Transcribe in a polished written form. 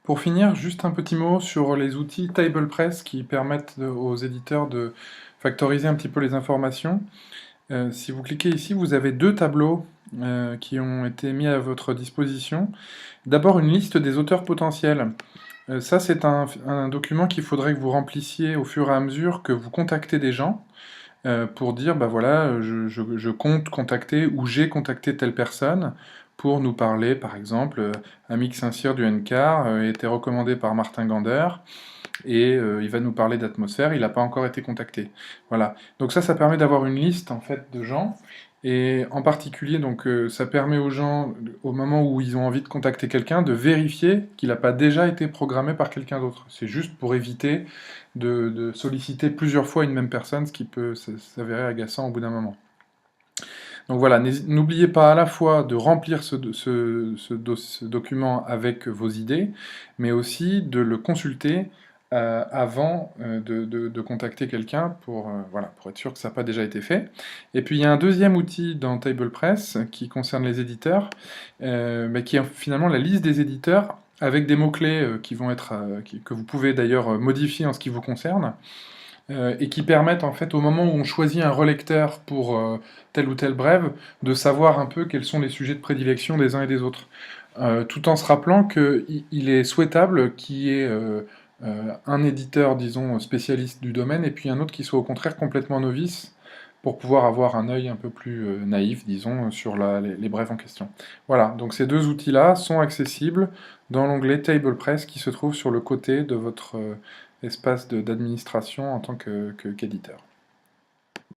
Pour finir, juste un petit mot sur les outils TablePress qui permettent aux éditeurs de factoriser un petit peu les informations. Si vous cliquez ici, vous avez deux tableaux qui ont été mis à votre disposition. D'abord, une liste des auteurs potentiels. Ça, c'est un document qu'il faudrait que vous remplissiez au fur et à mesure que vous contactez des gens pour dire, bah voilà, je compte contacter ou j'ai contacté telle personne pour nous parler, par exemple, Amix Saint-Cyr du NCAR a été recommandé par Martin Gander et il va nous parler d'atmosphère, il n'a pas encore été contacté. Voilà. Donc ça permet d'avoir une liste en fait de gens. Et en particulier, donc, ça permet aux gens, au moment où ils ont envie de contacter quelqu'un, de vérifier qu'il n'a pas déjà été programmé par quelqu'un d'autre. C'est juste pour éviter de solliciter plusieurs fois une même personne, ce qui peut s'avérer agaçant au bout d'un moment. Donc voilà, n'oubliez pas à la fois de remplir ce document avec vos idées, mais aussi de le consulter avant de contacter quelqu'un pour, voilà, pour être sûr que ça n'a pas déjà été fait. Et puis il y a un deuxième outil dans TablePress qui concerne les éditeurs, mais qui est finalement la liste des éditeurs avec des mots-clés qui vont être, que vous pouvez d'ailleurs modifier en ce qui vous concerne et qui permettent en fait au moment où on choisit un relecteur pour tel ou tel brève, de savoir un peu quels sont les sujets de prédilection des uns et des autres. Tout en se rappelant qu'il est souhaitable qu'il y ait un éditeur, disons, spécialiste du domaine, et puis un autre qui soit au contraire complètement novice, pour pouvoir avoir un œil un peu plus naïf, disons, sur les brèves en question. Voilà, donc ces deux outils-là sont accessibles dans l'onglet TablePress qui se trouve sur le côté de votre espace d'administration en tant qu'éditeur.